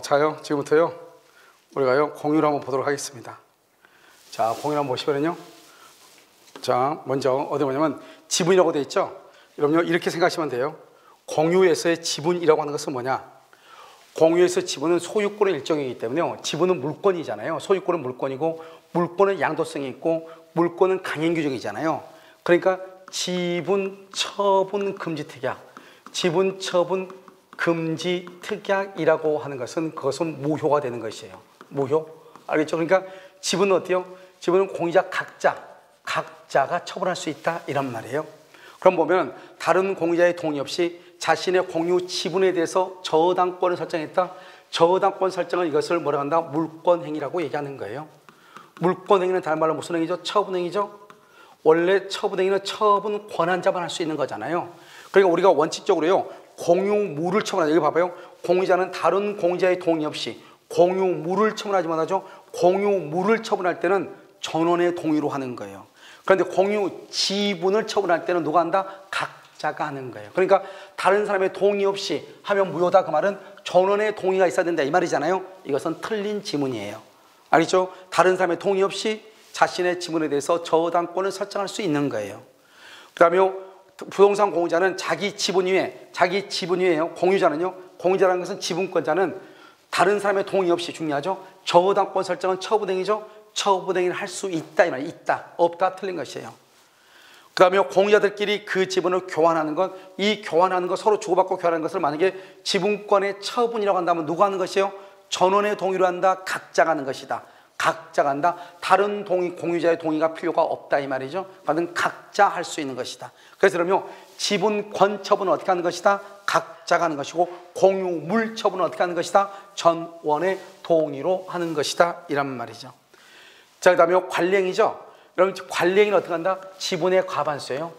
자요. 지금부터요. 우리가요 공유를 한번 보도록 하겠습니다. 자, 공유를 한번 보시면요. 자, 먼저 어디 보냐면 지분이라고 되어 있죠. 여러분요 이렇게 생각하시면 돼요. 공유에서의 지분이라고 하는 것은 뭐냐? 공유에서 지분은 소유권의 일종이기 때문에요. 지분은 물권이잖아요. 소유권은 물권이고 물권은 양도성이 있고 물권은 강행 규정이잖아요. 그러니까 지분 처분 금지 특약, 지분 처분 금지 특약이라고 하는 것은 그것은 무효가 되는 것이에요. 무효. 알겠죠? 그러니까 지분은 어때요? 지분은 공유자 각자가 처분할 수 있다 이런 말이에요. 그럼 보면 다른 공유자의 동의 없이 자신의 공유 지분에 대해서 저당권을 설정했다. 저당권 설정은 이것을 뭐라고 한다? 물권행위라고 얘기하는 거예요. 물권행위는 다른 말로 무슨 행위죠? 처분행위죠. 원래 처분행위는 처분 권한자만 할 수 있는 거잖아요. 그러니까 우리가 원칙적으로요 공유물을 처분하죠. 여기 봐봐요. 공유자는 다른 공유자의 동의 없이 공유물을 처분하지만 하죠. 공유물을 처분할 때는 전원의 동의로 하는 거예요. 그런데 공유 지분을 처분할 때는 누가 한다? 각자가 하는 거예요. 그러니까 다른 사람의 동의 없이 하면 무효다. 그 말은 전원의 동의가 있어야 된다 이 말이잖아요. 이것은 틀린 지문이에요. 알겠죠? 다른 사람의 동의 없이 자신의 지분에 대해서 저당권을 설정할 수 있는 거예요. 그 다음에 부동산 공유자는 자기 지분 위에요. 공유자라는 것은 지분권자는 다른 사람의 동의 없이 중요하죠. 저당권 설정은 처분행위죠. 처분행위를 할 수 있다 이 말이에요. 있다, 없다 틀린 것이에요. 그 다음에 공유자들끼리 그 지분을 교환하는 것, 이 교환하는 것, 서로 주고받고 교환하는 것을 만약에 지분권의 처분이라고 한다면 누가 하는 것이에요? 전원의 동의로 한다, 각자가 하는 것이다. 각자가 한다. 다른 공유자의 동의가 필요가 없다 이 말이죠. 그건 각자 할 수 있는 것이다. 그래서 그러면 지분권 처분은 어떻게 하는 것이다? 각자가 하는 것이고 공유물 처분은 어떻게 하는 것이다? 전원의 동의로 하는 것이다 이란 말이죠. 자, 그 다음에 관리행위죠. 여러분 관리행위는 어떻게 한다? 지분의 과반수예요.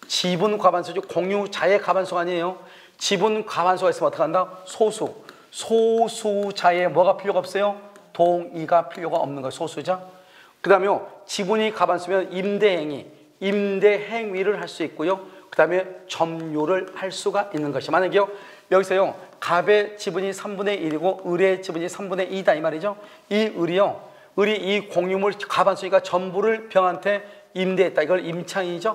지분 과반수죠. 공유자의 과반수가 아니에요. 지분 과반수가 있으면 어떻게 한다? 소수자의 뭐가 필요가 없어요? 동의가 필요가 없는 거예요. 소수자. 그 다음에 지분이 과반수면 임대행위를 할 수 있고요. 그 다음에 점유를 할 수가 있는 것이. 만약에요 여기서요 갑의 지분이 3분의 1이고 을의 지분이 3분의 2다 이 말이죠. 이 을이 이 공유물 과반수니까 전부를 병한테 임대했다. 이걸 임차인이죠.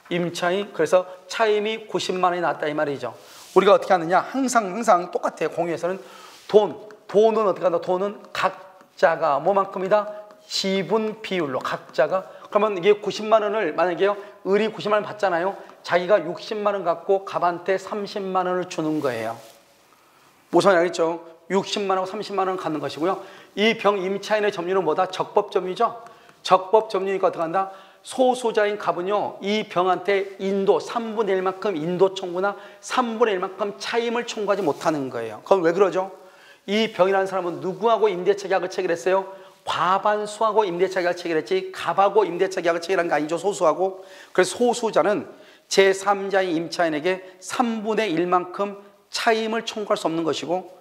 임차인. 그래서 차임이 90만 원이 나왔다 이 말이죠. 우리가 어떻게 하느냐? 항상 똑같아요. 공유에서는 돈은 어떻게 한다? 돈은 각자가 뭐만큼이다? 지분 비율로 각자가. 그러면 이게 90만 원을 만약에요 을이 90만 원 받잖아요. 자기가 60만 원 갖고 갑한테 30만 원을 주는 거예요. 무슨 말인지 알겠죠? 60만 원하고 30만 원 갖는 것이고요. 이 병 임차인의 점유는 뭐다? 적법 점유죠. 적법 점유니까 어떻게 한다? 소수자인 갑은요 이 병한테 3분의 1만큼 인도 청구나 3분의 1만큼 차임을 청구하지 못하는 거예요. 그럼 왜 그러죠? 이 병이라는 사람은 누구하고 임대차 계약을 체결했어요? 과반수하고 임대차 계약을 체결했지 갑하고 임대차 계약을 체결한 거 아니죠. 소수하고. 그래서 소수자는 제3자인 임차인에게 3분의 1만큼 차임을 청구할 수 없는 것이고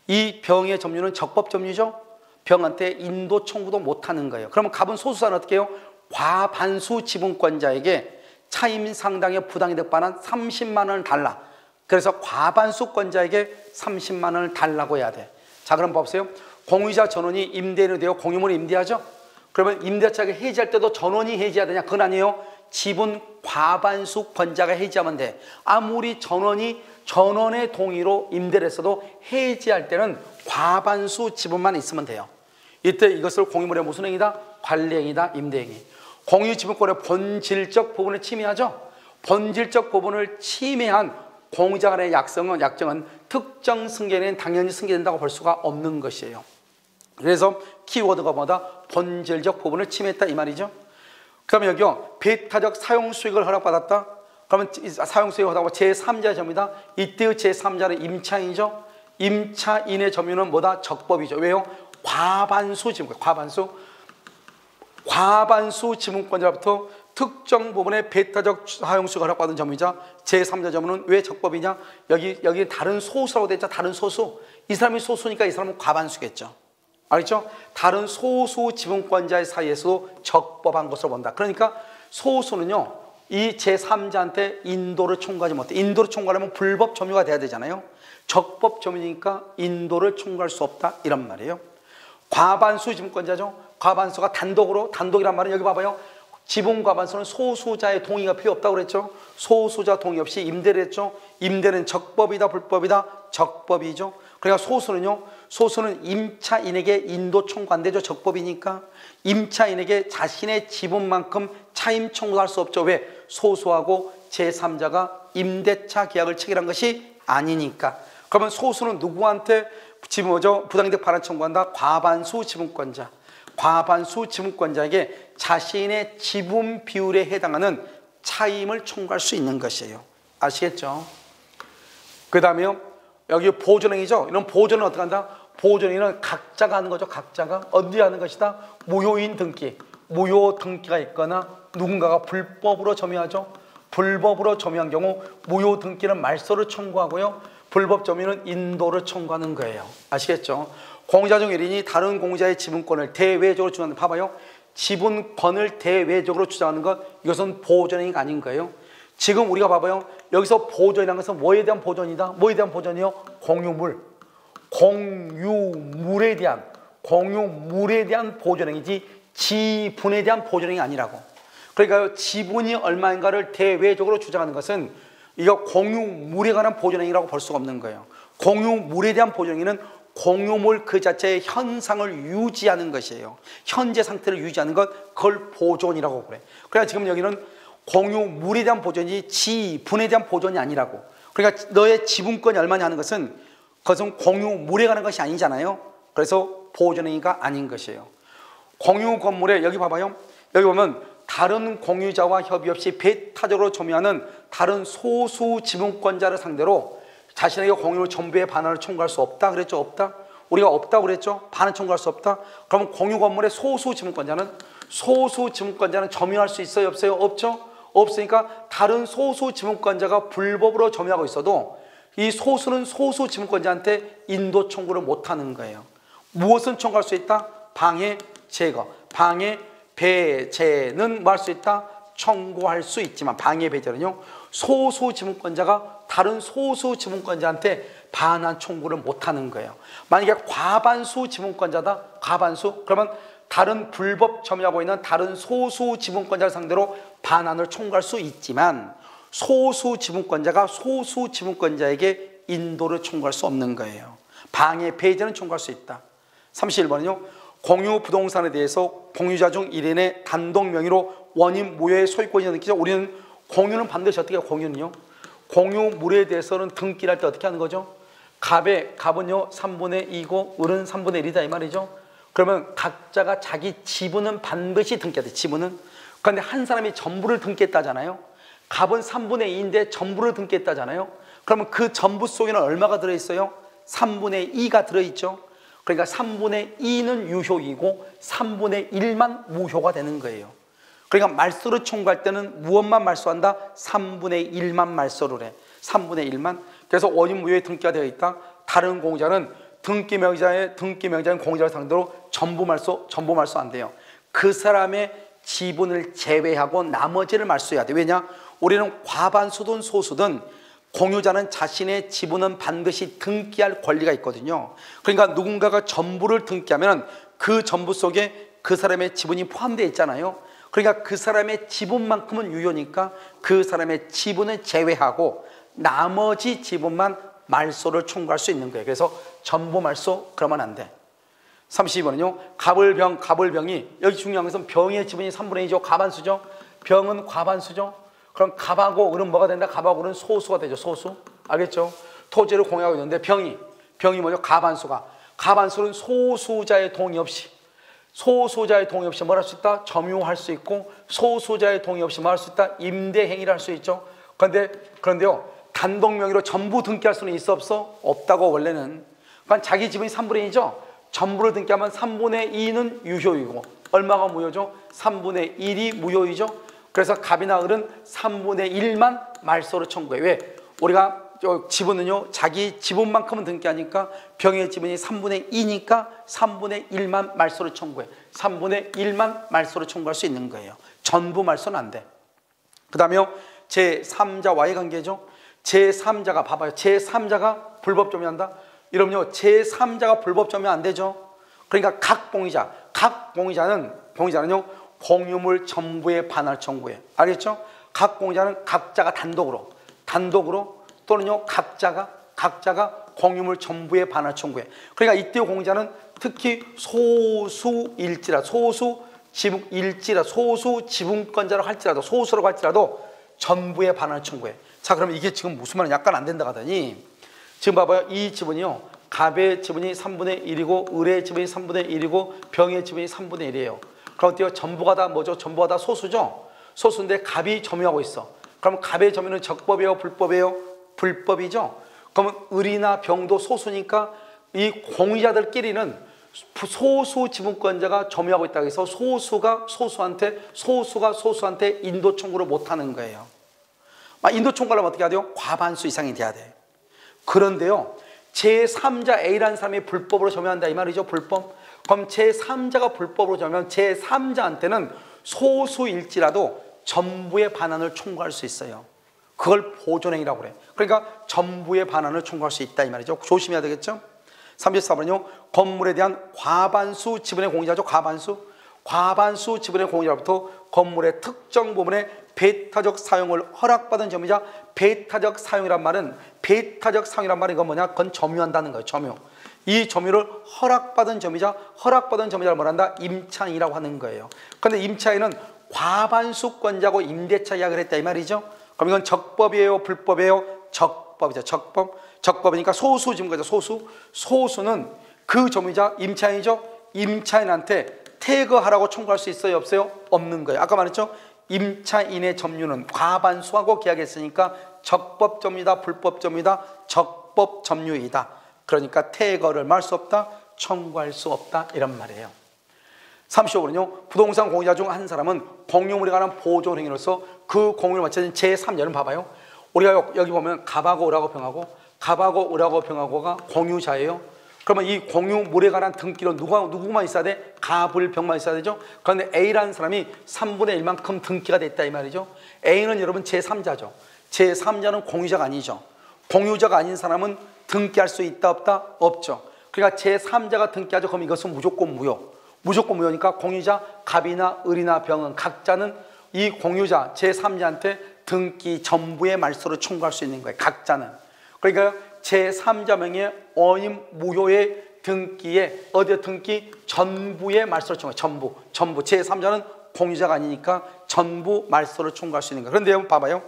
이 병의 점유는 적법 점유죠. 병한테 인도 청구도 못하는 거예요. 그러면 갑은 소수자는 어떻게 해요? 과반수 지분권자에게 차임 상당의 부당이 될 바는 30만 원을 달라. 그래서 과반수권자에게 30만 원을 달라고 해야 돼. 자, 그럼 보세요. 공유자 전원이 임대인이 되어 공유물을 임대하죠. 그러면 임대차를 해지할 때도 전원이 해지해야 되냐? 그건 아니에요. 지분 과반수 권자가 해지하면 돼. 아무리 전원의 동의로 임대를 했어도 해지할 때는 과반수 지분만 있으면 돼요. 이때 이것을 공유물의 무슨 행위다? 관리행위다, 임대행위. 공유지분권의 본질적 부분을 침해하죠. 본질적 부분을 침해한 공유자 간의 약정은 특정 승계는 당연히 승계된다고 볼 수가 없는 것이에요. 그래서 키워드가 뭐다? 본질적 부분을 침해했다 이 말이죠. 그러면 여기요 배타적 사용수익을 허락받았다. 그러면 사용수익을 허락하고 제3자의 점유다. 이때의 제3자는 임차인이죠. 임차인의 점유는 뭐다? 적법이죠. 왜요? 과반수 지분, 과반수 지분권자로부터 특정 부분의 배타적 사용수익을 허락받은 점유자 제3자 점유는 왜 적법이냐? 여기 다른 소수라고 되어 있죠. 다른 소수. 이 사람이 소수니까 이 사람은 과반수겠죠. 알겠죠? 다른 소수 지분권자의 사이에서도 적법한 것으로 본다. 그러니까 소수는요 이 제3자한테 인도를 청구하지 못해. 인도를 청구하려면 불법 점유가 돼야 되잖아요. 적법점이니까 인도를 청구할 수 없다 이런 말이에요. 과반수 지분권자죠. 과반수가 단독이란 말은 여기 봐봐요. 지분 과반수는 소수자의 동의가 필요 없다고 그랬죠. 소수자 동의 없이 임대를 했죠. 임대는 적법이다 불법이다? 적법이죠. 그러니까 소수는 임차인에게 인도 청구 안 되죠. 적법이니까. 임차인에게 자신의 지분만큼 차임 청구도 할 수 없죠. 왜? 소수하고 제3자가 임대차 계약을 체결한 것이 아니니까. 그러면 소수는 누구한테 부당이득 반환 청구한다? 과반수 지분권자. 과반수 지분권자에게 자신의 지분 비율에 해당하는 차임을 청구할 수 있는 것이에요. 아시겠죠? 그 다음에요. 여기 보존행위죠. 이런 보존은 어떻게 한다? 보존행위는 각자가 하는 거죠. 각자가. 어디 하는 것이다? 무효인 등기. 무효 등기가 있거나 누군가가 불법으로 점유하죠. 불법으로 점유한 경우 무효 등기는 말소를 청구하고요. 불법 점유는 인도를 청구하는 거예요. 아시겠죠? 공유자 중 1인이 다른 공유자의 지분권을 대외적으로 주장하는, 봐봐요. 지분권을 대외적으로 주장하는 것, 이것은 보존행위가 아닌 거예요. 지금 우리가 봐봐요. 여기서 보존이라는 것은 뭐에 대한 보존이다? 뭐에 대한 보존이요? 공유물에 대한 보존행위지 지분에 대한 보존행위 아니라고. 그러니까 지분이 얼마인가를 대외적으로 주장하는 것은 이거 공유물에 관한 보존행위라고 볼 수가 없는 거예요. 공유물에 대한 보존행위는 공유물 그 자체의 현상을 유지하는 것이에요. 현재 상태를 유지하는 것, 그걸 보존이라고 그래. 그러니까 지금 여기는 공유물에 대한 보존이 지분에 대한 보존이 아니라고. 그러니까 너의 지분권이 얼마냐 하는 것은 그것은 공유물에 관한 것이 아니잖아요. 그래서 보존행위가 아닌 것이에요. 공유 건물에 여기 봐봐요. 여기 보면 다른 공유자와 협의 없이 배타적으로 점유하는 다른 소수 지분권자를 상대로 자신에게 공유물 전부의 반환을 청구할 수 없다 그랬죠? 없다? 우리가 없다고 그랬죠? 반환 청구할 수 없다? 그러면 공유 건물의 소수 지분권자는 점유할 수 있어요? 없어요? 없죠? 없으니까 다른 소수 지분권자가 불법으로 점유하고 있어도 이 소수는 소수 지분권자한테 인도 청구를 못하는 거예요. 무엇은 청구할 수 있다? 방해, 제거. 방해, 배제는 뭐 할 수 있다? 청구할 수 있지만 방해, 배제는요, 소수 지분권자가 다른 소수 지분권자한테 반환 청구를 못하는 거예요. 만약에 과반수 지분권자다, 과반수, 그러면 다른 불법 점유하고 있는 다른 소수 지분권자를 상대로 반환을 청구할 수 있지만 소수 지분권자가 소수 지분권자에게 인도를 청구할 수 없는 거예요. 방해, 배제는 청구할 수 있다. 31번은요. 공유 부동산에 대해서 공유자 중 1인의 단독 명의로 원인 무효의 소유권이 있는 기죠. 우리는 공유는 반드시 어떻게 해요? 공유는요. 공유물에 대해서는 등기를 할 때 어떻게 하는 거죠? 갑은요 3분의 2고 을은 3분의 1이다 이 말이죠. 그러면 각자가 자기 지분은 반드시 등기해야 돼. 지분은. 그런데 한 사람이 전부를 등기했다잖아요. 갑은 3분의 2인데 전부를 등기했다잖아요. 그러면 그 전부 속에는 얼마가 들어있어요? 3분의 2가 들어있죠. 그러니까 3분의 2는 유효이고 3분의 1만 무효가 되는 거예요. 그러니까 말소를 청구할 때는 무엇만 말소한다? 3분의 1만 말소를 해. 3분의 1만. 그래서 원인 무효의 등기가 되어 있다. 다른 공유자는 등기 명의자인 공유자를 상대로 전부 말소 안 돼요. 그 사람의 지분을 제외하고 나머지를 말소해야 돼. 왜냐? 우리는 과반수든 소수든 공유자는 자신의 지분은 반드시 등기할 권리가 있거든요. 그러니까 누군가가 전부를 등기하면 그 전부 속에 그 사람의 지분이 포함되어 있잖아요. 그러니까 그 사람의 지분만큼은 유효니까 그 사람의 지분을 제외하고 나머지 지분만 말소를 청구할 수 있는 거예요. 그래서 전부 말소 그러면 안 돼. 32번은요. 갑을병이, 여기 중요한 것은 병의 지분이 3분의 2죠. 과반수죠. 병은 과반수죠. 그럼 갑하고 을은 뭐가 된다? 갑하고 을은 소수가 되죠. 소수. 알겠죠? 토지를 공유하고 있는데 병이 뭐죠? 가반수는 소수자의 동의 없이 뭘 할 수 있다? 점유할 수 있고, 소수자의 동의 없이 뭐 할 수 있다? 임대 행위를 할 수 있죠. 그런데요 단독 명의로 전부 등기할 수는 있어 없어? 없다고. 원래는. 그러니까 자기 지분이 3분의 2죠. 전부를 등기하면 3분의 2는 유효이고 얼마가 무효죠? 3분의 1이 무효이죠. 그래서 갑이나 을은 3분의 1만 말소를 청구해. 왜? 우리가 지분은요 자기 지분만큼은 등기하니까 병의 지분이 3분의 2니까 3분의 1만 말소를 청구해. 3분의 1만 말소를 청구할 수 있는 거예요. 전부 말소는 안 돼. 그 다음에요 제3자와의 관계죠. 제3자가 봐봐요. 제3자가 불법 점유한다? 이러면요 제3자가 불법 점유 안 되죠. 그러니까 각 봉의자는요 공유물 전부의 반환 청구해. 알겠죠? 각 봉의자는 각자가 단독으로 또는요 각자가 공유물 전부의 반환 청구해. 그러니까 이때 공의자는 특히 소수 지분권자라고 할지라도 전부의 반환을 청구해. 자, 그러면 이게 지금 무슨 말은 약간 안 된다 하더니 지금 봐봐요. 이 지분이요 갑의 지분이 3분의 1이고 을의 지분이 3분의 1이고 병의 지분이 3분의 1이에요. 그럼 어때요? 전부가 다 뭐죠? 전부가 다 소수죠? 소수인데 갑이 점유하고 있어. 그럼 갑의 점유는 적법이에요? 불법이에요? 불법이죠? 그러면 을이나 병도 소수니까 이 공의자들끼리는 소수 지분권자가 점유하고 있다고 해서 소수가 소수한테 인도 청구를 못하는 거예요. 인도 청구를 하면 어떻게 해야 돼요? 과반수 이상이 돼야 돼. 그런데요 제3자 A라는 사람이 불법으로 점유한다 이 말이죠. 불법. 그럼 제3자가 불법으로 점유하면 제3자한테는 소수일지라도 전부의 반환을 청구할 수 있어요. 그걸 보존행위라고 그래. 그러니까 전부의 반환을 청구할 수 있다 이 말이죠. 조심해야 되겠죠. 34번은요 건물에 대한 과반수 지분의 공유자죠. 과반수 지분의 공유자로부터 건물의 특정 부분의 배타적 사용을 허락받은 점유자. 배타적 사용이란 말은 이건 뭐냐? 그건 점유한다는 거예요. 점유. 이 점유를 허락받은 점유자를 뭐란다? 임차인이라고 하는 거예요. 그런데 임차인은 과반수권자고 임대차 계약을 했다 이 말이죠. 그럼 이건 적법이에요? 불법이에요? 적법이죠. 적법이니까 소수 지분권자 소수는 그 점유자 임차인이죠. 임차인한테 퇴거하라고 청구할 수 있어요? 없어요? 없는 거예요. 아까 말했죠. 임차인의 점유는 과반수하고 계약했으니까 적법 점유다, 불법 점유다, 적법 점유이다. 그러니까 퇴거를 말 수 없다, 청구할 수 없다 이런 말이에요. 35번은요 부동산 공유자 중 한 사람은 공유물에 관한 보존 행위로서 그 공유를 마치는 제3자는 봐봐요. 우리가 여기 보면 갑하고 을하고 병하고가 공유자예요. 그러면 이 공유물에 관한 등기로 누구만 있어야 돼? 갑을 병만 있어야 되죠. 그런데 A라는 사람이 3분의 1만큼 등기가 됐다 이 말이죠. A는 여러분 제3자죠. 제3자는 공유자가 아니죠. 공유자가 아닌 사람은 등기할 수 있다 없다? 없죠. 그러니까 제3자가 등기하죠. 그럼 이것은 무조건 무효니까 공유자 갑이나 을이나 병은 각자는 이 공유자 제3자한테 등기 전부의 말소를 청구할 수 있는 거예요. 각자는. 그러니까 제3자 명의 어임 무효의 등기에 어디에 등기 전부의 말소를 청구해요. 전부. 제3자는 공유자가 아니니까 전부 말소를 청구할 수 있는 거예요. 그런데 봐봐요.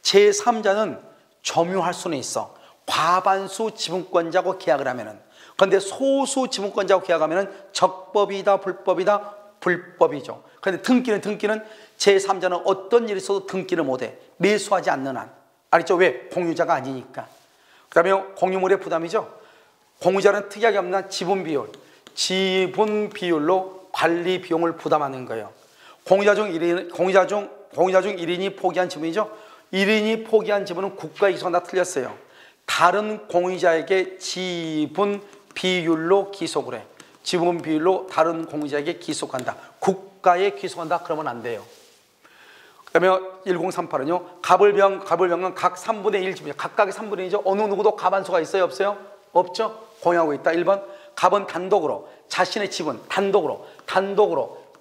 제3자는 점유할 수는 있어. 과반수 지분권자하고 계약을 하면은. 그런데 소수 지분권자하고 계약하면은 적법이다, 불법이다, 불법이죠. 그런데 등기는 제3자는 어떤 일이 있어도 등기를 못해. 매수하지 않는 한. 알겠죠? 왜? 공유자가 아니니까. 그 다음에 공유물의 부담이죠. 공유자는 특이하게 없는 지분 비율로 관리 비용을 부담하는 거예요. 공유자 중 1인이 포기한 지분이죠. 1인이 포기한 지분은 국가에 기소한다 틀렸어요. 다른 공유자에게 지분 비율로 기속을 해. 지분 비율로 다른 공유자에게 기속한다. 국가에 기속한다 그러면 안 돼요. 그 다음에 1038은요 갑을병은 각 3분의 1 지분이죠. 각각의 3분의 1이죠. 어느 누구도 과반수가 있어요? 없어요? 없죠. 공유하고 있다. 1번 갑은 단독으로 자신의 지분 단독으로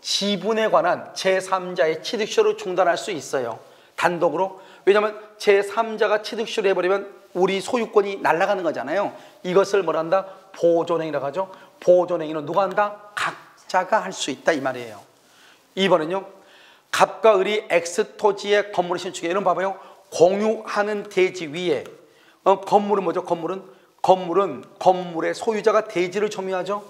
지분에 관한 제3자의 취득쇼를 중단할 수 있어요. 단독으로. 왜냐하면 제3자가 취득쇼를 해버리면 우리 소유권이 날아가는 거잖아요. 이것을 뭐란다? 보존행위라고 하죠. 보존행위는 누가 한다? 각자가 할 수 있다 이 말이에요. 2번은요 갑과 을이 X토지에 건물을 신축해. 이런 봐봐요. 공유하는 대지 위에 건물은 뭐죠? 건물은 건물의 소유자가 대지를 점유하죠.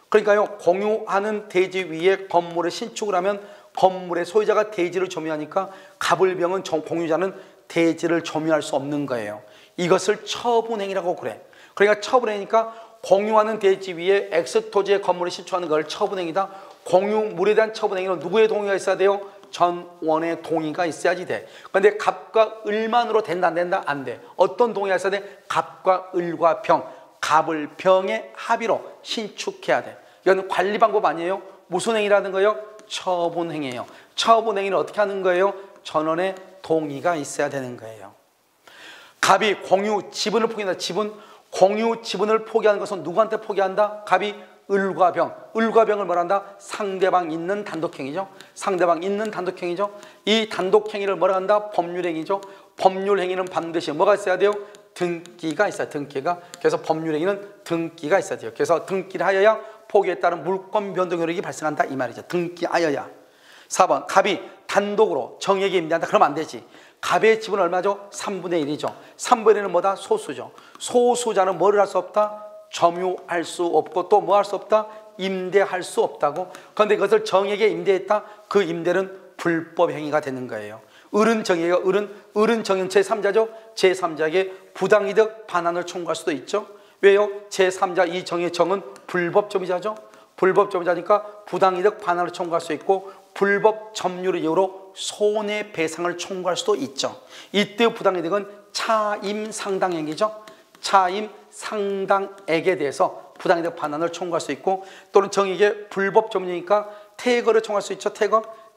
그러니까요 공유하는 대지 위에 건물을 신축을 하면 건물의 소유자가 대지를 점유하니까 갑을병은 공유자는 대지를 점유할 수 없는 거예요. 이것을 처분행위라고 그래. 그러니까 처분행위니까 공유하는 대지 위에 X토지의 건물을 신축하는 걸 처분행위다. 공유물에 대한 처분행위는 누구의 동의가 있어야 돼요? 전원의 동의가 있어야지 돼. 그런데 갑과 을만으로 된다 안 된다? 안 돼. 어떤 동의가 있어야 돼? 갑과 을과 병, 갑을 병의 합의로 신축해야 돼. 이건 관리 방법 아니에요? 무슨 행위라는 거예요? 처분행위예요. 처분행위는 어떻게 하는 거예요? 전원의 동의가 있어야 되는 거예요. 갑이 공유 지분을 포기한다. 공유 지분을 포기하는 것은 누구한테 포기한다? 갑이 을과 병. 을과 병을 뭐라 한다? 상대방 있는 단독행위죠. 상대방 있는 단독행위죠. 이 단독행위를 뭐라 한다? 법률행위죠. 법률행위는 반드시 뭐가 있어야 돼요? 등기가 있어요. 등기가. 그래서 법률행위는 등기가 있어야 돼요. 그래서 등기를 하여야 포기에 따른 물권 변동 효력이 발생한다 이 말이죠. 등기하여야. 4번 갑이 단독으로 정액에 임대한다. 그러면 안 되지. 갑의 지분은 얼마죠? 3분의 1이죠. 3분의 1은 뭐다? 소수죠. 소수자는 뭐를 할 수 없다? 점유할 수 없고 또 뭐 할 수 없다? 임대할 수 없다고. 그런데 그것을 정액에 임대했다? 그 임대는 불법 행위가 되는 거예요. 을은 정액이가 을은 정액 제3자죠. 제3자에게 부당이득 반환을 청구할 수도 있죠. 왜요? 제3자 이 정의 정은 불법 점유자죠. 불법 점유자니까 부당이득 반환을 청구할 수 있고 불법 점유를 이유로 손해배상을 청구할 수도 있죠. 이때 부당이득은 차임 상당액이죠. 차임 상당액에 대해서 부당이득 반환을 청구할 수 있고 또는 정액의 불법 점유니까 퇴거를 청구할 수 있죠.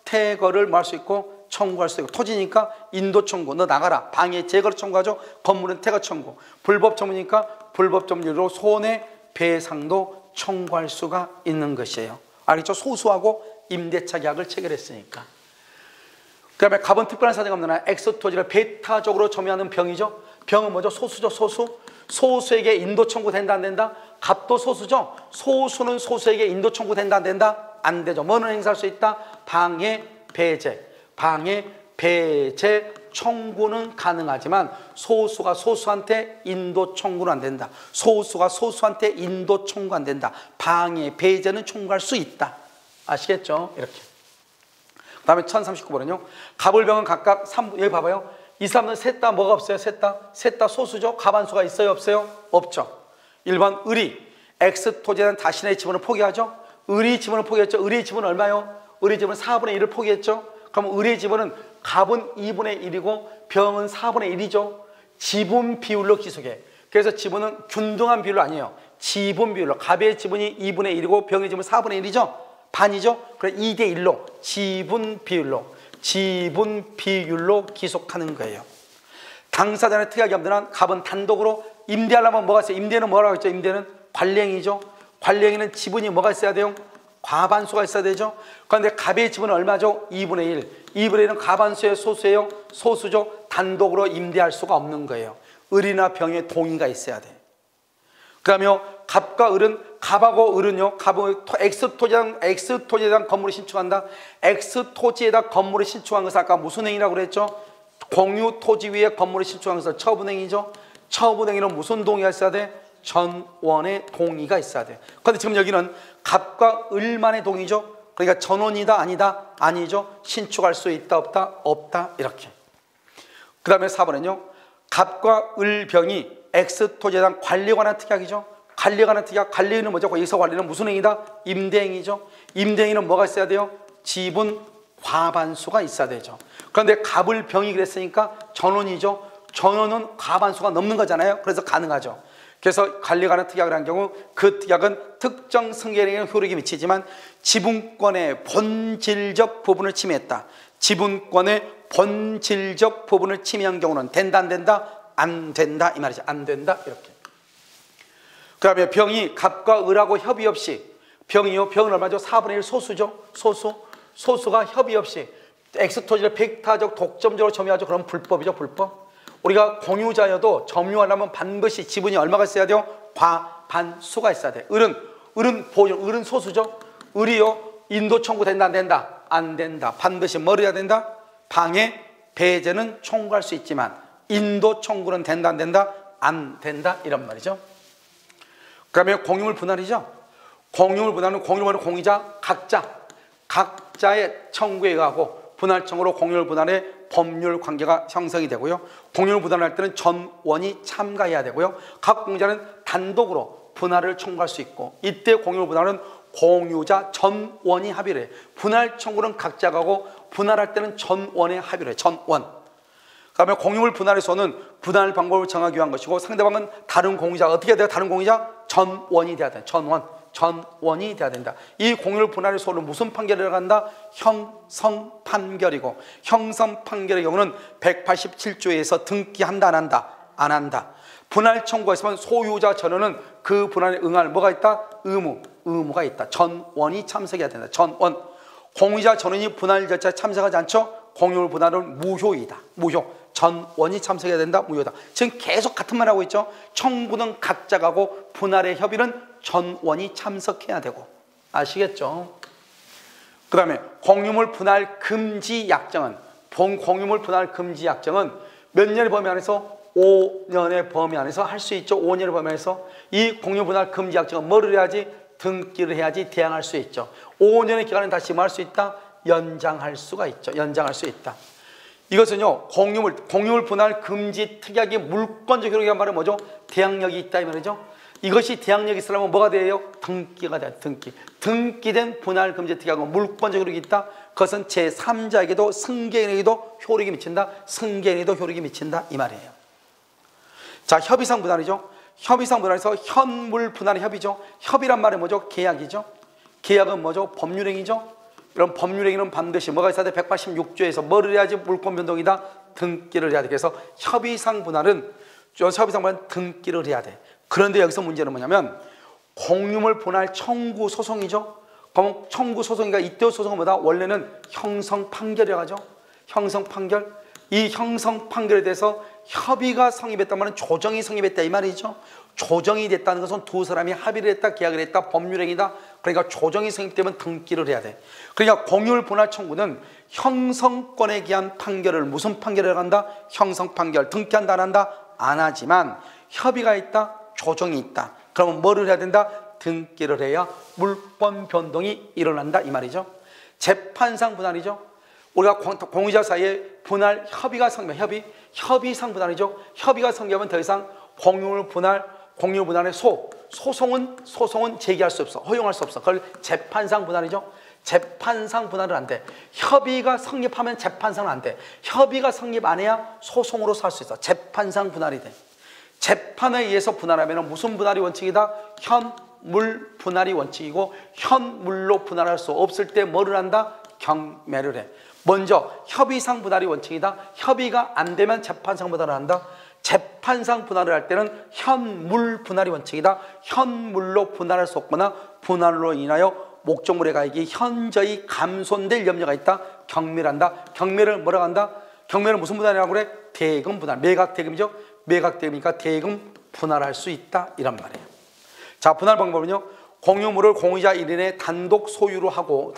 퇴거를 뭐 할 수 있고 청구할 수 있고 토지니까 인도 청구 너 나가라 방해 제거를 청구하죠. 건물은 퇴거 청구. 불법 점유니까 불법 점유로 손해배상도 청구할 수가 있는 것이에요. 알겠죠? 소수하고 임대차 계약을 체결했으니까. 그 다음에 갑은 특별한 사정이 없는 한 X 토지를 배타적으로 점유하는 병이죠. 병은 뭐죠? 소수죠. 소수에게 인도 청구된다 안 된다? 갑도 소수죠. 소수는 소수에게 인도 청구된다 안 된다? 안 되죠. 뭐는 행사할 수 있다? 방해, 배제. 방해, 배제 청구는 가능하지만 소수가 소수한테 인도 청구는 안 된다. 소수가 소수한테 인도 청구 안 된다. 방해, 배제는 청구할 수 있다. 아시겠죠? 이렇게. 그 다음에 1039번은요. 갑을병은 각각 3, 여기 봐봐요. 이 사람은 셋 다 뭐가 없어요? 셋 다 소수죠? 갑한수가 있어요? 없어요? 없죠. 1번 을이 X 토지에 대한 자신의 지분을 포기하죠? 을이 지분을 포기했죠? 을의 지분은 얼마요? 을의 지분은 4분의 1을 포기했죠? 그럼 을의 지분은 갑은 2분의 1이고 병은 4분의 1이죠? 지분 비율로 기속해. 그래서 지분은 균등한 비율로 아니에요. 지분 비율로. 갑의 지분이 2분의 1이고 병의 지분은 4분의 1이죠? 반이죠? 그래 2대 1로 지분 비율로 기속하는 거예요. 당사자의 특약이 없는 한 갑은 단독으로 임대하려면 뭐가 있어요? 임대는 뭐라고 했죠? 임대는 관리행위죠. 관리행위는 지분이 뭐가 있어야 돼요? 과반수가 있어야 되죠. 그런데 갑의 지분은 얼마죠? 2분의 1. 2분의 1은 과반수의 소수예요? 소수죠. 단독으로 임대할 수가 없는 거예요. 을이나 병의 동의가 있어야 돼. 그 다음에 갑과 을은, 갑하고 을은요, 갑은 X토지에 대한 건물을 신축한다. X토지에다 건물을 신축한 것은 아까 무슨 행위라고 그랬죠? 공유 토지 위에 건물을 신축한 것은 처분행위죠. 처분행위는 무슨 동의가 있어야 돼? 전원의 동의가 있어야 돼. 그런데 지금 여기는 갑과 을만의 동의죠. 그러니까 전원이다 아니다? 아니죠. 신축할 수 있다 없다? 없다. 이렇게. 그 다음에 4번은요. 갑과 을병이 X토지에 대한 관리에 관한 특약이죠. 관리에 관한 특약. 관리는 뭐죠? 여기서 관리는 무슨 행위다? 임대행위죠. 임대행위는 뭐가 있어야 돼요? 지분 과반수가 있어야 되죠. 그런데 갑을병이 그랬으니까 전원이죠. 전원은 과반수가 넘는 거잖아요. 그래서 가능하죠. 그래서 관리에 관한 특약을 한 경우 그 특약은 특정 승계에는 효력이 미치지만 지분권의 본질적 부분을 침해했다. 지분권의 본질적 부분을 침해한 경우는 된다 안 된다? 안 된다 이 말이죠. 안 된다 이렇게. 그 다음에 병이 갑과 을하고 협의 없이 병은 얼마죠? 4분의 1 소수죠. 소수가 협의 없이 X토지를 백타적 독점적으로 점유하죠. 그럼 불법이죠. 불법. 우리가 공유자여도 점유하려면 반드시 지분이 얼마가 있어야 돼요? 과반수가 있어야 돼. 을은 소수죠. 을이요 인도 청구된다 안 된다? 안 된다. 반드시 뭘 해야 된다? 방해, 배제는 청구할 수 있지만 인도 청구는 된다 안 된다? 안 된다 이런 말이죠. 그 다음에 공유물 분할이죠. 공유물 분할은 공유물은 공유자 각자의 청구에 의하고 분할청으로 공유물 분할의 법률 관계가 형성이 되고요. 공유물 분할할 때는 전원이 참가해야 되고요. 각 공유자는 단독으로 분할을 청구할 수 있고 이때 공유물 분할은 공유자 전원이 합의를 해요. 분할 청구는 각자가 하고 분할할 때는 전원의 합의를 해요. 전원. 그 다음에 공유물 분할에서는 분할 방법을 정하기 위한 것이고 상대방은 다른 공유자 어떻게 해야 돼요? 다른 공유자 전원이 돼야 돼요. 전원이 돼야 된다. 이 공유물 분할의 소는 무슨 판결을 들어간다? 형성 판결이고 형성 판결의 경우는 187조에서 등기한다 안 한다? 안 한다. 분할 청구가 있으면 소유자 전원은 그 분할에 응할 뭐가 있다? 의무가 있다. 전원이 참석해야 된다. 전원. 공유자 전원이 분할 절차에 참석하지 않죠? 공유물 분할은 무효이다. 무효. 전원이 참석해야 된다. 무효다. 지금 계속 같은 말 하고 있죠. 청구는 각자가 하고 분할의 협의는 전원이 참석해야 되고. 아시겠죠? 그 다음에 공유물 분할 금지 약정은 공유물 분할 금지 약정은 몇 년의 범위 안에서 5년의 범위 안에서 할 수 있죠. 5년의 범위 안에서 이 공유 분할 금지 약정은 뭐를 해야지? 등기를 해야지 대항할 수 있죠. 5년의 기간은 다시 뭐 할 수 있다? 연장할 수가 있죠. 연장할 수 있다. 이것은요, 공유물 분할 금지 특약의 물권적 효력이란 말은 뭐죠? 대항력이 있다 이 말이죠. 이것이 대항력이 있으려면 뭐가 돼요? 등기가 돼요. 등기된 분할 금지 특약은 물권적 효력이 있다. 그것은 제3자에게도 승계인에게도 효력이 미친다. 승계인에게도 효력이 미친다 이 말이에요. 자, 협의상 분할이죠. 협의상 분할에서 현물 분할의 협의죠. 협의란 말은 뭐죠? 계약이죠. 계약은 뭐죠? 법률행위죠. 이런 법률행위는 반드시 뭐가 있어야 돼? 186조에서 뭐를 해야지 물권 변동이다? 등기를 해야 돼. 그래서 협의상 분할은 등기를 해야 돼. 그런데 여기서 문제는 뭐냐면 공유물 분할 청구 소송이죠. 그럼 청구 소송이가 이때 소송은 뭐다? 원래는 형성 판결이라고 하죠. 형성 판결. 이 형성 판결에 대해서 협의가 성립했단 말은 조정이 성립했다 이 말이죠. 조정이 됐다는 것은 두 사람이 합의를 했다, 계약을 했다, 법률행위다. 그러니까 조정이 성립되면 등기를 해야 돼. 그러니까 공유물 분할 청구는 형성권에 기한 판결을 무슨 판결을 한다? 형성 판결. 등기한다 안 한다? 안 하지만 협의가 있다, 조정이 있다. 그러면 뭐를 해야 된다? 등기를 해야 물권 변동이 일어난다 이 말이죠. 재판상 분할이죠. 우리가 공유자 사이에 분할 협의가 성립, 협의상 분할이죠. 협의가 성립하면 더 이상 공유물 분할의 소송은 제기할 수 없어. 허용할 수 없어. 그걸 재판상 분할이죠. 재판상 분할은 안 돼. 협의가 성립하면 재판상은 안 돼. 협의가 성립 안 해야 소송으로 살 수 있어. 재판상 분할이 돼. 재판에 의해서 분할하면 무슨 분할이 원칙이다? 현물 분할이 원칙이고, 현물로 분할할 수 없을 때 뭐를 한다? 경매를 해. 먼저 협의상 분할이 원칙이다. 협의가 안 되면 재판상 분할을 한다. 재판상 분할을 할 때는 현물 분할이 원칙이다. 현물로 분할할 수 없거나 분할로 인하여 목적물의 가액이 현저히 감손될 염려가 있다. 경매를 한다. 경매를 뭐라고 한다? 경매를 무슨 분할이라고 그래? 대금 분할. 매각대금이죠. 매각대금이니까 대금 분할할 수 있다 이란 말이에요. 자, 분할 방법은요, 공유물을 공유자 1인의 단독 소유로 하고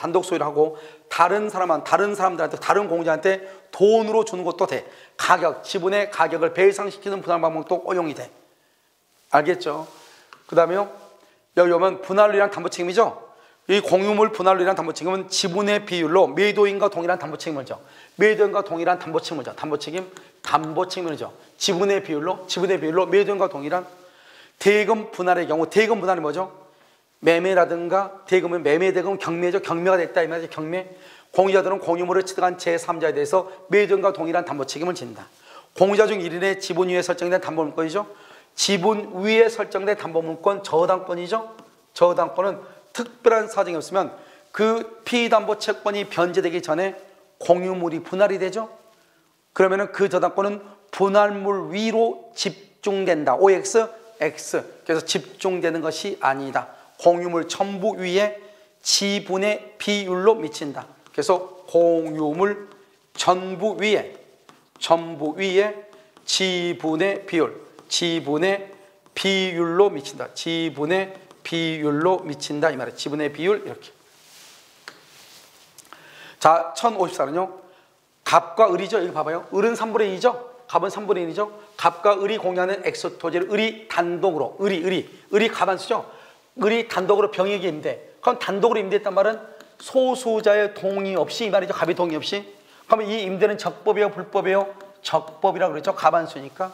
다른 사람들한테, 다른 공유자한테 돈으로 주는 것도 돼. 지분의 가격을 배상시키는 분할 방법도 허용이 돼. 알겠죠? 그 다음에요, 여기 오면 분할로 인한 담보 책임이죠. 이 공유물 분할로 인한 담보 책임은 지분의 비율로 매도인과 동일한 담보 책임을 져. 매도인과 동일한 담보 책임을 져. 담보 책임을 져. 지분의 비율로 매도인과 동일한. 대금 분할의 경우, 대금 분할이 뭐죠? 매매라든가 대금은 매매대금 경매죠. 경매가 됐다 이 말이죠. 경매. 공유자들은 공유물을 취득한 제3자에 대해서 매도인과 동일한 담보 책임을 진다. 공유자 중 1인의 지분 위에 설정된 담보물권이죠. 지분 위에 설정된 담보물권 저당권이죠. 저당권은 특별한 사정이 없으면 그 피담보 채권이 변제되기 전에 공유물이 분할이 되죠. 그러면은 그 저당권은 분할물 위로 집중된다. OX, X. 그래서 집중되는 것이 아니다. 공유물 전부 위에 지분의 비율로 미친다. 그래서 공유물 전부 위에 지분의 비율로 미친다. 지분의 비율로 미친다 이 말이에요. 지분의 비율 이렇게. 자, 1054는요. 갑과 을이죠. 이거 봐봐요. 을은 3분의 2죠. 갑은 3분의 1이죠. 갑과 을이 공유하는 엑소 토지를 을이 단독으로 을이 가반수죠. 을이 단독으로 병에게 임대. 그럼 단독으로 임대했단 말은 소수자의 동의 없이 이 말이죠. 갑이 동의 없이. 그러면 이 임대는 적법이에요, 불법이에요? 적법이라고 그랬죠. 가반수니까.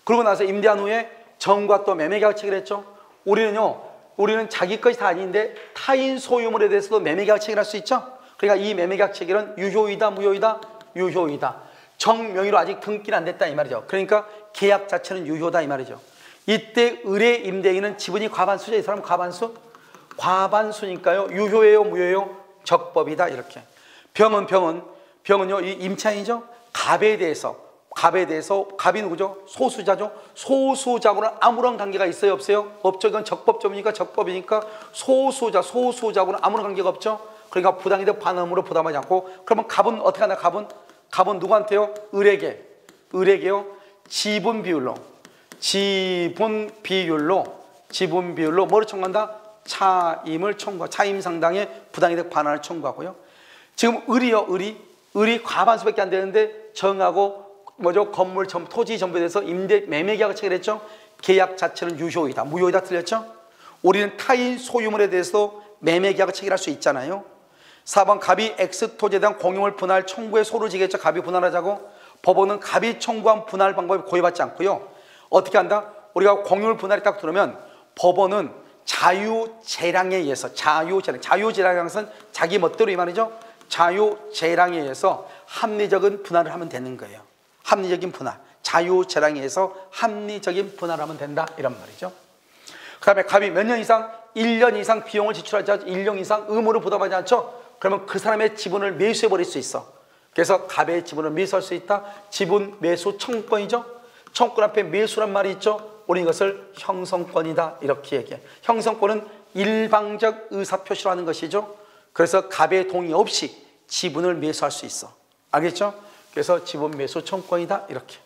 그러고 나서 임대한 후에 정과 또 매매계약 체결을 했죠. 우리는 자기 것이 다 아닌데 타인 소유물에 대해서도 매매계약 체결할 수 있죠. 그러니까 이 매매계약 체결은 유효이다, 무효이다? 유효이다. 정명의로 아직 등기는 안 됐다 이 말이죠. 그러니까 계약 자체는 유효다 이 말이죠. 이때 을의 임대인은 지분이 과반수죠. 이 사람 과반수니까요. 유효예요, 무효예요? 적법이다 이렇게. 병은요, 이 임차인이죠. 갑에 대해서 갑에 대해서, 갑이 누구죠? 소수자죠. 소수자하고는 아무런 관계가 있어요, 없어요? 없죠. 이건 적법점이니까, 적법이니까 소수자하고는 아무런 관계가 없죠. 그러니까 부당이득 반음으로 부담하지 않고. 그러면 갑은 어떻게 하나? 갑은 누구한테요? 을에게요. 지분 비율로 뭐를 청구한다? 차임을 청구하고, 차임 상당의 부당이득 반환을 청구하고요. 지금 을이 과반수밖에 안 되는데 정하고 뭐죠? 건물 토지 전부에 대해서 매매 계약을 체결했죠. 계약 자체는 유효이다, 무효이다, 틀렸죠? 우리는 타인 소유물에 대해서 매매 계약을 체결할 수 있잖아요. 4번 갑이 X 토지에 대한 공유물 분할 청구에 소를 지겠죠. 갑이 분할하자고. 법원은 갑이 청구한 분할 방법이 고의받지 않고요. 어떻게 한다? 우리가 공유물 분할이 딱 들으면 법원은 자유재량에 의해서, 자유재량의 것은 자기 멋대로 이 말이죠. 자유재량에 의해서 합리적인 분할을 하면 되는 거예요. 합리적인 분할, 자유재량에 의해서 합리적인 분할을 하면 된다, 이런 말이죠. 그 다음에 갑이 몇 년 이상? 1년 이상 비용을 지출하지 않죠. 1년 이상 의무를 부담하지 않죠. 그러면 그 사람의 지분을 매수해버릴 수 있어. 그래서 갑의 지분을 매수할 수 있다. 지분 매수 청구권이죠. 청구권 앞에 매수란 말이 있죠. 우리 이것을 형성권이다, 이렇게 얘기해. 형성권은 일방적 의사표시로 하는 것이죠. 그래서 갑의 동의 없이 지분을 매수할 수 있어. 알겠죠? 그래서 지분 매수 청구권이다, 이렇게.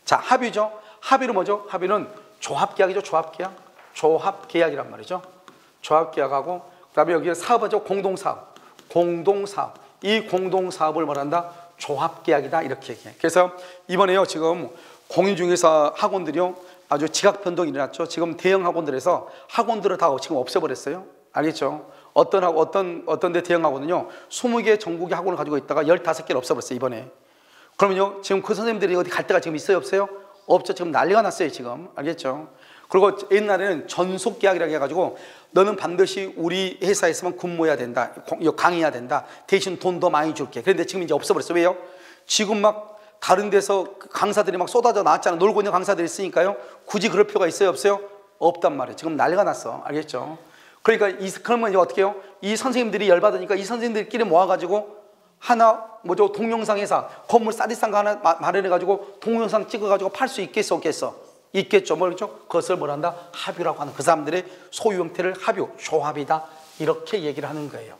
자, 합의죠. 합의는 뭐죠? 합의는 조합계약이죠. 조합계약이란 말이죠. 조합계약하고, 그 다음에 여기에 사업하죠. 공동사업. 이 공동사업을 말한다? 조합계약이다, 이렇게 얘기해. 그래서 이번에요, 지금 공인중개사 학원들이요, 아주 지각변동이 일어났죠. 지금 대형 학원들에서 학원들을 다 지금 없애버렸어요. 알겠죠? 어떤 데 대형 학원은요, 20개 전국의 학원을 가지고 있다가 15개를 없애버렸어요, 이번에. 그러면요, 지금 그 선생님들이 어디 갈 데가 지금 있어요, 없어요? 없죠. 지금 난리가 났어요, 지금. 알겠죠? 그리고 옛날에는 전속계약이라고 해가지고 너는 반드시 우리 회사에서만 근무해야 된다, 강의해야 된다, 대신 돈 더 많이 줄게. 그런데 지금 이제 없어버렸어요. 왜요? 지금 막 다른 데서 강사들이 막 쏟아져 나왔잖아. 놀고 있는 강사들이 있으니까요. 굳이 그럴 필요가 있어요, 없어요? 없단 말이에요. 지금 난리가 났어. 알겠죠? 그러니까 그러면 이제 어떻게 해요? 이 선생님들이 열받으니까 이 선생님들끼리 모아가지고 하나 뭐죠? 동영상 회사, 건물 사디상가 하나 마련해가지고 동영상 찍어가지고 팔 수 있겠어, 없겠어? 있겠죠. 뭐죠? 그것을 뭐란다? 합유라고 하는, 그 사람들의 소유 형태를 합유, 조합이다, 이렇게 얘기를 하는 거예요.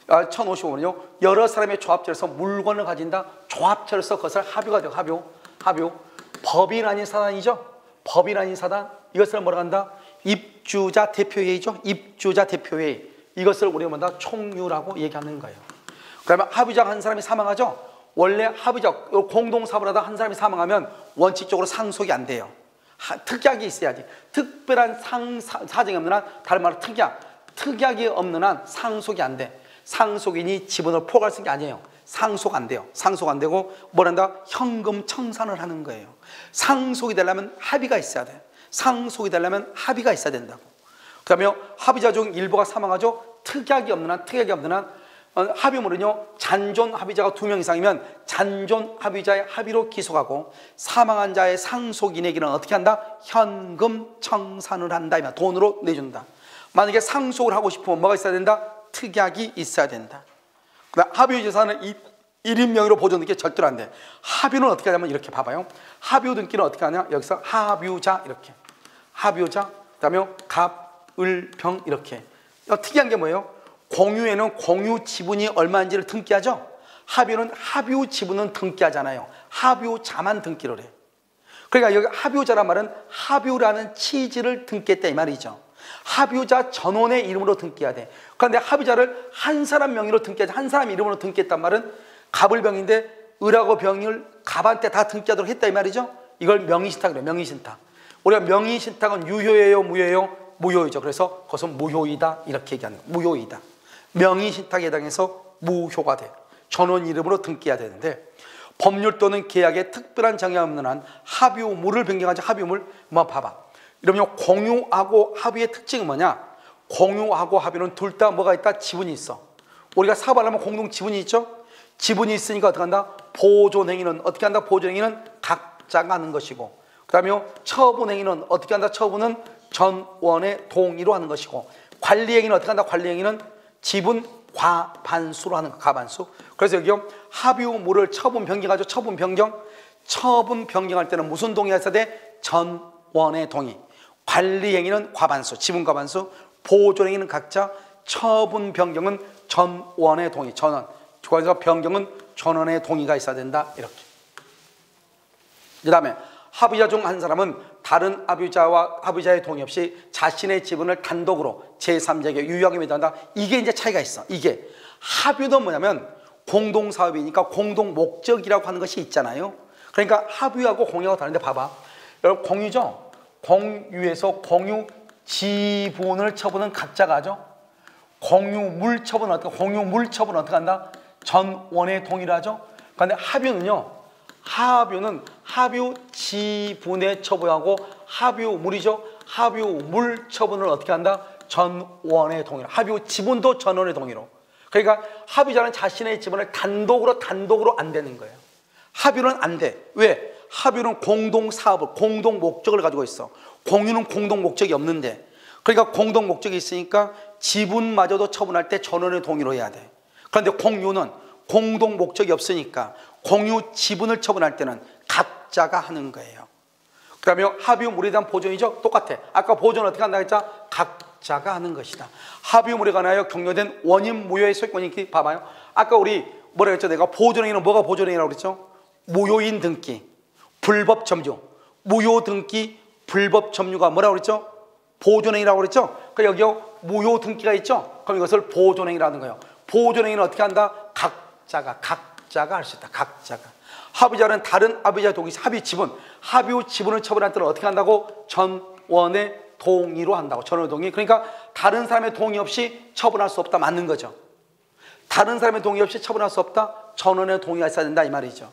1055번은요, 여러 사람의 조합체로서 물건을 가진다. 조합체로서 그것을 합유가 돼요. 합유. 법인 아닌 사단이죠. 법인 아닌 사단, 이것을 뭐라고 한다? 입주자 대표회의죠. 입주자 대표회의. 이것을 우리가 뭐다? 총유라고 얘기하는 거예요. 그러면 합의자가 한 사람이 사망하죠. 원래 합의자, 공동사업을 하다 한 사람이 사망하면 원칙적으로 상속이 안 돼요. 특약이 있어야지. 특별한 사정이 없는 한, 다른 말로 특약이 없는 한 상속이 안 돼. 상속인이 지분을 포괄 쓰는 게 아니에요. 상속 안 돼요. 상속 안 되고 뭐란다? 현금 청산을 하는 거예요. 상속이 되려면 합의가 있어야 돼. 상속이 되려면 합의가 있어야 된다고. 그 다음에 합의자 중 일부가 사망하죠. 특약이 없는 한 합의물은요, 잔존 합의자가 2명 이상이면 잔존 합의자의 합의로 기속하고, 사망한 자의 상속인에게는 어떻게 한다? 현금 청산을 한다. 돈으로 내준다. 만약에 상속을 하고 싶으면 뭐가 있어야 된다? 특약이 있어야 된다. 그다음 합의재산은 1인 명의로 보존되는 게 절대로 안 돼. 합의는 어떻게 하냐면 이렇게 봐봐요. 합의 등기는 어떻게 하냐? 여기서 합유자, 이렇게. 합유자, 그다음에 갑, 을, 병, 이렇게. 특이한 게 뭐예요? 공유에는 공유 지분이 얼마인지를 등기하죠. 합유는 합유 지분은 등기하잖아요. 합유자만 등기를 해. 그러니까 여기 합유자란 말은 합유라는 취지를 등기했다, 이 말이죠. 합유자 전원의 이름으로 등기해야 돼. 그런데 합유자를 한 사람 명의로 등기하지, 한 사람 이름으로 등기했단 말은 갑을 병인데 을하고 병을 갑한테 다 등기하도록 했다, 이 말이죠. 이걸 명의신탁이래요. 명의신탁. 우리가 명의신탁은 유효예요, 무효예요? 무효이죠. 그래서 그것은 무효이다, 이렇게 얘기하는 거예요. 무효이다. 명의신탁에 해당해서 무효가 돼. 전원 이름으로 등기해야 되는데, 법률 또는 계약에 특별한 정의가 없는 한 합유물을 변경하지. 합유물, 뭐 봐봐. 이러면 공유하고 합의의 특징은 뭐냐? 공유하고 합의는 둘 다 뭐가 있다? 지분이 있어. 우리가 사업하려면 공동 지분이 있죠? 지분이 있으니까 어떻게 한다? 보존행위는 어떻게 한다? 보존행위는 각자가 하는 것이고, 그 다음에 처분행위는 어떻게 한다? 처분은 전원의 동의로 하는 것이고, 관리행위는 어떻게 한다? 관리행위는 지분 과반수로 하는 거, 과반수. 그래서 여기요, 합유물을 처분 변경하죠. 처분 변경. 처분 변경할 때는 무슨 동의가 있어야 돼? 전원의 동의. 관리 행위는 과반수, 지분 과반수, 보존 행위는 각자, 처분 변경은 전원의 동의, 전원. 그래서 변경은 전원의 동의가 있어야 된다. 이렇게. 그 다음에 합의자 중 한 사람은 다른 합의자의 동의 없이 자신의 지분을 단독으로 제3자에게 유효하게 매도한다. 이게 이제 차이가 있어. 이게 합의는 뭐냐면 공동사업이니까 공동목적이라고 하는 것이 있잖아요. 그러니까 합의하고 공유하고 다른데 봐봐. 여러분 공유죠. 공유에서 공유 지분을 처분은 각자가 하죠. 공유물 처분은 어떻게 한다? 전원의 동의를 하죠. 그런데 합의는요. 합의는 합의 지분의 처분하고 합의물이죠. 합의물 처분을 어떻게 한다? 전원의 동의로. 합의 지분도 전원의 동의로. 그러니까 합의자는 자신의 지분을 단독으로 안 되는 거예요. 합의는 안 돼. 왜? 합의는 공동사업을, 공동목적을 가지고 있어. 공유는 공동목적이 없는데. 그러니까 공동목적이 있으니까 지분마저도 처분할 때 전원의 동의로 해야 돼. 그런데 공유는 공동목적이 없으니까 공유 지분을 처분할 때는 각자가 하는 거예요. 그 다음에 합의물에 대한 보존이죠. 똑같아. 아까 보존을 어떻게 한다고 했죠? 각자가 하는 것이다. 합의물에 관하여 격려된 원인 무효의 소유권이 봐봐요. 아까 우리 뭐라 했죠? 내가 보존행위는 뭐가 보존행위라고 그랬죠? 무효인 등기, 불법 점유. 무효 등기, 불법 점유가 뭐라고 그랬죠? 보존행위라고 그랬죠? 그러니까 여기 무효 등기가 있죠? 그럼 이것을 보존행위라는 거예요. 보존행위는 어떻게 한다? 각자가 할 수 있다. 각자가. 합의자는 다른 합의자 동의, 합의 지분을 처분할 때는 어떻게 한다고? 전원의 동의로 한다고. 전원의 동의. 그러니까 다른 사람의 동의 없이 처분할 수 없다. 맞는 거죠. 다른 사람의 동의 없이 처분할 수 없다. 전원의 동의가 있어야 된다. 이 말이죠.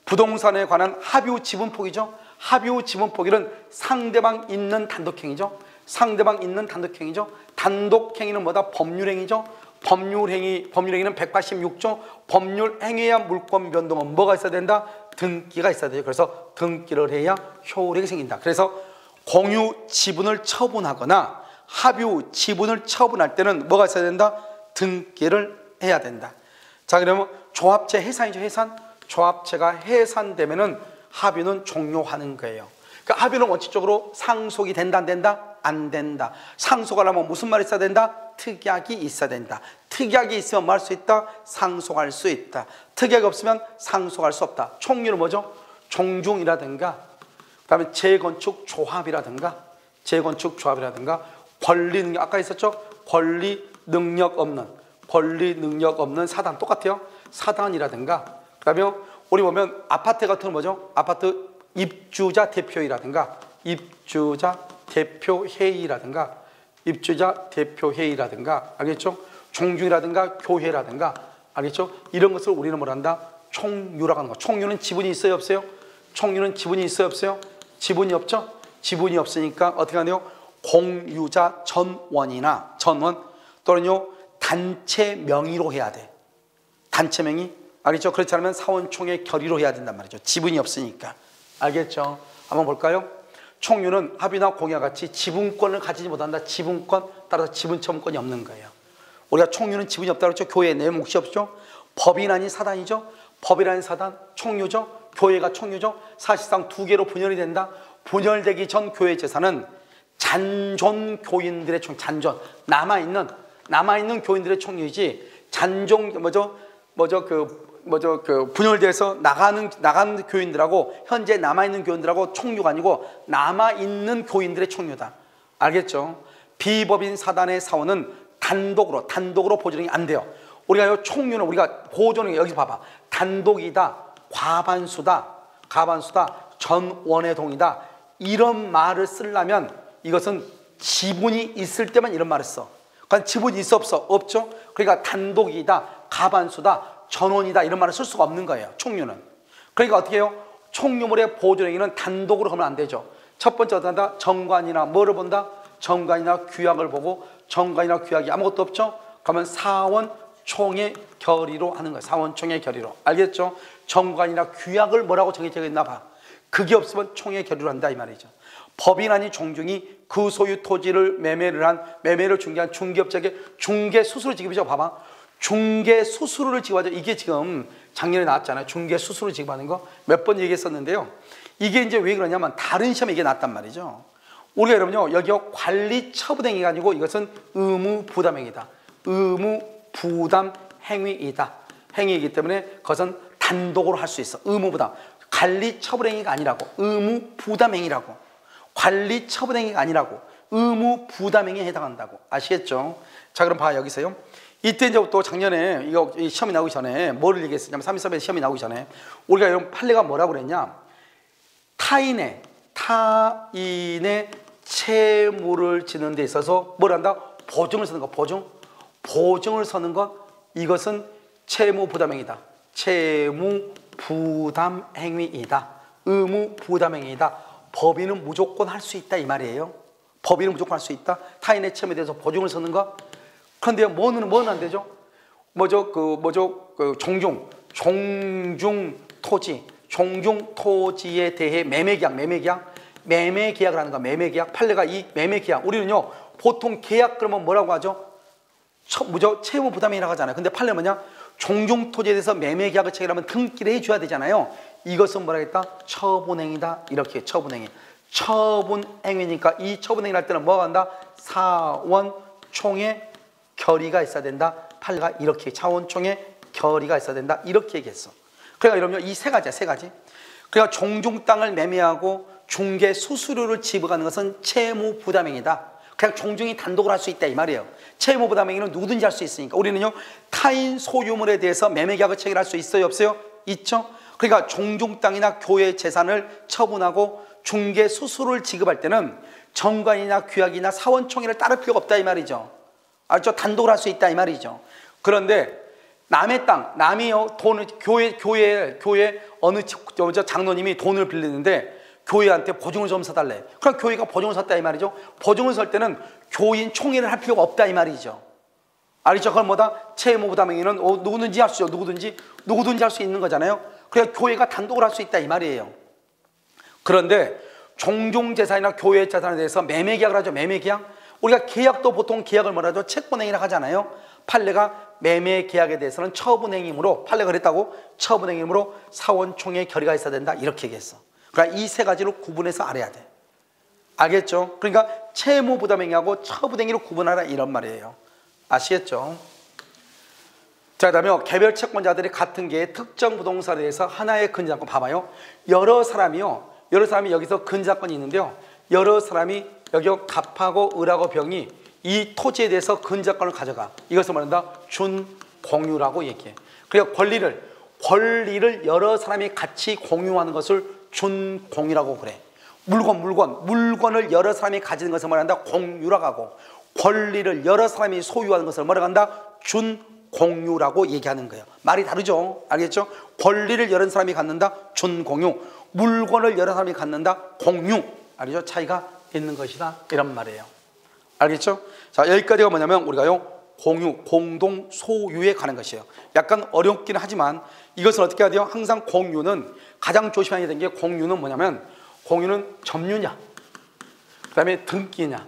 부동산에 관한 합의 지분 포기죠. 합의 지분 포기는 상대방 있는 단독행위죠. 상대방 있는 단독행위죠. 단독행위는 뭐다? 법률행위죠. 법률행위는 186조. 법률행위야 물권 변동은 뭐가 있어야 된다? 등기가 있어야 돼요. 그래서 등기를 해야 효력이 생긴다. 그래서 공유 지분을 처분하거나 합의 지분을 처분할 때는 뭐가 있어야 된다? 등기를 해야 된다. 자, 그러면 조합체 해산이죠. 해산. 조합체가 해산되면은 합의는 종료하는 거예요. 그러니까 합의는 원칙적으로 상속이 된다, 안 된다? 안 된다. 상속하려면 무슨 말이 있어야 된다? 특약이 있어야 된다. 특약이 있으면 뭐 할 수 있다? 상속할 수 있다. 특약이 없으면 상속할 수 없다. 총류는 뭐죠? 종중이라든가, 그 다음에 재건축 조합이라든가, 권리 능력, 아까 있었죠? 권리 능력 없는 사단, 똑같아요. 사단이라든가, 그 다음에 우리 보면 아파트 같은 건 뭐죠? 아파트 입주자 대표회의라든가, 알겠죠? 종중이라든가 교회라든가, 알겠죠? 이런 것을 우리는 뭘 한다? 총유라고 하는 거. 총유는 지분이 있어요, 없어요? 총유는 지분이 있어요, 없어요? 지분이 없죠? 지분이 없으니까 어떻게 하네요? 공유자 전원 또는요 단체 명의로 해야 돼. 단체 명의, 알겠죠? 그렇지 않으면 사원총회 결의로 해야 된단 말이죠. 지분이 없으니까. 알겠죠? 한번 볼까요? 총유는 합의나 공유와 같이 지분권을 가지지 못한다. 지분권, 따라서 지분 처분권이 없는 거예요. 우리가 총유는 지분이 없다고 그랬죠? 교회에 내 몫이 없죠? 법인 아닌 사단이죠? 법인 아닌 사단, 총유죠? 교회가 총유죠? 사실상 두 개로 분열이 된다. 분열되기 전 교회 재산은 잔존 교인들의 남아있는 교인들의 총유이지, 분열돼서 나가는 교인들하고 현재 남아있는 교인들하고 총유가 아니고 남아있는 교인들의 총유다. 알겠죠? 비법인 사단의 사원은 단독으로 보존이 안 돼요. 우리가 이 총유는 우리가 보존이 여기 봐봐. 단독이다, 과반수다, 전원의 동의다. 이런 말을 쓰려면 이것은 지분이 있을 때만 이런 말을 써. 그러니까 지분이 있어 없어? 없죠? 그러니까 단독이다, 과반수다, 전원이다 이런 말을 쓸 수가 없는 거예요. 총유는. 그러니까 어떻게 해요? 총유물의 보존행위는 단독으로 하면 안 되죠. 첫 번째 어떻게 한다? 정관이나 뭐를 본다? 정관이나 규약을 보고, 정관이나 규약이 아무것도 없죠? 그러면 사원총회 결의로 하는 거예요. 사원총회 결의로. 알겠죠? 정관이나 규약을 뭐라고 정해져 있나 봐. 그게 없으면 총회 결의로 한다 이 말이죠. 법인 아닌 종중이 그 소유 토지를 매매를 중개한 중개업자에게 중개 수수료 지급이죠. 봐봐. 중개 수수료를 지급하죠. 이게 지금 작년에 나왔잖아요. 중개 수수료 지급하는 거 몇 번 얘기했었는데요. 이게 이제 왜 그러냐면 다른 시험에 이게 났단 말이죠. 우리가 여러분요, 여기 관리 처분행위가 아니고 이것은 의무 부담행위다. 의무 부담 행위이다. 행위이기 때문에 그것은 단독으로 할 수 있어. 의무 부담. 관리 처분행위가 아니라고. 의무 부담행위라고. 관리 처분행위가 아니라고. 의무 부담행위에 해당한다고. 아시겠죠? 자, 그럼 봐, 여기서요. 이때 이제 또 작년에 이거 시험이 나오기 전에 뭐를 얘기했었냐면 3.13에 시험이 나오기 전에 우리가 이런 판례가 뭐라고 그랬냐? 타인의 채무를 지는 데 있어서 뭘 한다? 보증을 서는 것. 보증을 서는 것. 이것은 채무 부담행위다. 채무 부담행위이다. 의무 부담행위이다. 법인은 무조건 할 수 있다 이 말이에요. 법인은 무조건 할 수 있다. 타인의 채무에 대해서 보증을 서는 것. 그런데 뭐는 안 되죠? 종중 토지에 대해 매매계약을 하는 거. 매매계약. 판례가 이 매매계약. 우리는요 보통 계약 그러면 뭐라고 하죠? 채무 부담행위라고 하잖아요. 근데 판례 뭐냐? 종중 토지에 대해서 매매계약을 체결하면 등기를 해줘야 되잖아요. 이것은 뭐라 했다? 처분행위다. 이렇게 처분행위. 처분행위니까 이 처분행위를 할 때는 뭐가 한다? 사원총회 결의가 있어야 된다. 판례가 이렇게 사원총회 결의가 있어야 된다. 이렇게 얘기했어. 그러니까 여러분 이 세 가지. 그러니까 종중 땅을 매매하고 중개 수수료를 지불하는 것은 채무 부담행위다. 그냥 종중이 단독으로 할 수 있다 이 말이에요. 채무 부담행위는 누구든지 할 수 있으니까. 우리는요 타인 소유물에 대해서 매매계약을 체결할 수 있어요, 없어요? 있죠. 그러니까 종중 땅이나 교회 재산을 처분하고 중개 수수료를 지급할 때는 정관이나 규약이나 사원총회를 따를 필요가 없다 이 말이죠. 알죠? 단독으로 할 수 있다 이 말이죠. 그런데 남의 땅, 남이요 돈을 교회 어느 장로님이 돈을 빌리는데 교회한테 보증을 좀 서달래. 그럼 교회가 보증을 섰다 이 말이죠. 보증을 설 때는 교인 총회를 할 필요가 없다 이 말이죠. 알죠? 그건 뭐다? 채무 부담행위는 누구든지 할 수 있죠. 누구든지 할 수 있는 거잖아요. 그래서 교회가 단독으로 할 수 있다 이 말이에요. 그런데 종중재산이나 교회 재산에 대해서 매매계약을 하죠. 매매계약. 우리가 계약도 보통 계약을 뭐라 하죠? 채권행위라고 하잖아요. 판례가 매매계약에 대해서는 처분행위로 판례가 그랬다고 처분행위로 사원총회 결의가 있어야 된다 이렇게 얘기했어. 그러니까 이 세 가지로 구분해서 알아야 돼. 알겠죠? 그러니까 채무부담행위하고 처분행위로 구분하라 이런 말이에요. 아시겠죠? 자, 그다음에 개별 채권자들이 같은 게 특정 부동산에 대해서 하나의 근저당권 봐봐요. 여러 사람이 여기서 근저당권이 있는데요. 여러 사람이 여기 갑하고 을하고 병이 이 토지에 대해서 근저당권을 가져가. 이것을 말한다 준공유라고 얘기해. 그러니까 권리를 여러 사람이 같이 공유하는 것을 준공유라고 그래. 물건을 여러 사람이 가지는 것을 말한다 공유라고 하고, 권리를 여러 사람이 소유하는 것을 뭐라고 한다? 준공유라고 얘기하는 거예요. 말이 다르죠? 알겠죠? 권리를 여러 사람이 갖는다 준공유, 물건을 여러 사람이 갖는다 공유. 알겠죠? 차이가 있는 것이다 이런 말이에요. 알겠죠? 자, 여기까지가 뭐냐면 우리가요 공동 소유에 관한 것이에요. 약간 어렵긴 하지만 이것을 어떻게 해야 돼요? 항상 공유는 가장 조심해야 되는 게, 공유는 뭐냐면 공유는 점유냐, 그 다음에 등기냐,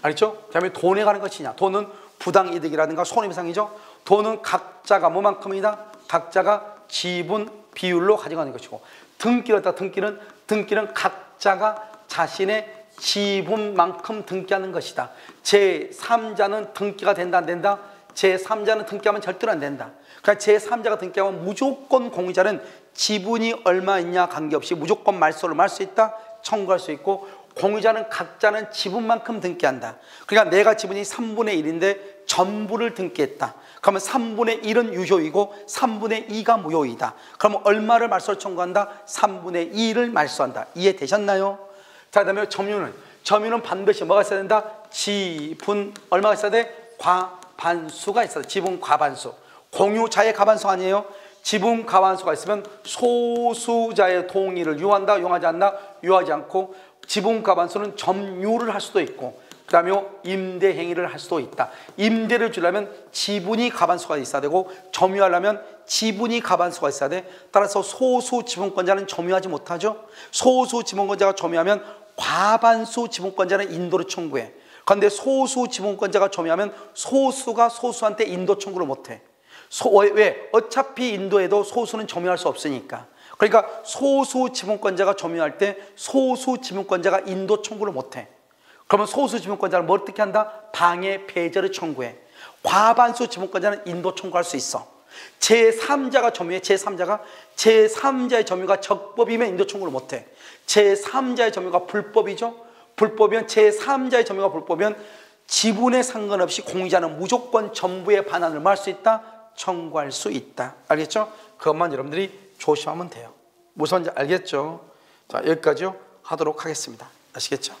알겠죠? 그 다음에 돈에 관한 것이냐. 돈은 부당이득이라든가 손해배상이죠. 돈은 각자가 뭐만큼이다? 각자가 지분 비율로 가져가는 것이고, 등기는 각자가 자신의 지분만큼 등기하는 것이다. 제3자는 등기가 된다 안 된다? 제3자는 등기하면 절대로 안 된다. 그러니까 제3자가 등기하면 무조건 공유자는 지분이 얼마 있냐 관계없이 무조건 말소를 할 수 있다, 청구할 수 있고, 공유자는 각자는 지분만큼 등기한다. 그러니까 내가 지분이 3분의 1인데 전부를 등기했다. 그러면 3분의 1은 유효이고 3분의 2가 무효이다. 그러면 얼마를 말소를 청구한다? 3분의 2를 말소한다. 이해되셨나요? 자, 그다음에 점유는 반드시 뭐가 있어야 된다? 지분 얼마가 있어야 돼? 과반수가 있어야 돼. 지분 과반수. 공유자의 과반수 아니에요? 지분 과반수가 있으면 소수자의 동의를 유한다, 유하지 않나? 유하지 않고, 지분 과반수는 점유를 할 수도 있고, 그 다음에 임대 행위를 할 수도 있다. 임대를 주려면 지분이 과반수가 있어야 되고, 점유하려면 지분이 과반수가 있어야 돼. 따라서 소수 지분권자는 점유하지 못하죠. 소수 지분권자가 점유하면 과반수 지분권자는 인도를 청구해. 그런데 소수 지분권자가 점유하면 소수가 소수한테 인도 청구를 못해. 왜? 어차피 인도에도 소수는 점유할 수 없으니까. 그러니까 소수 지분권자가 점유할 때 소수 지분권자가 인도 청구를 못해. 그러면 소수 지분권자는 뭐 어떻게 한다? 방해 배제를 청구해. 과반수 지분권자는 인도 청구할 수 있어. 제3자가 점유해. 제3자의 점유가 적법이면 인도 청구를 못해. 제3자의 점유가 불법이죠. 불법이면 제3자의 점유가 불법이면 지분에 상관없이 공유자는 무조건 전부의 반환을 할 수 있다. 청구할 수 있다. 알겠죠? 그것만 여러분들이 조심하면 돼요. 무슨 말인지 알겠죠? 자, 여기까지요 하도록 하겠습니다. 아시겠죠?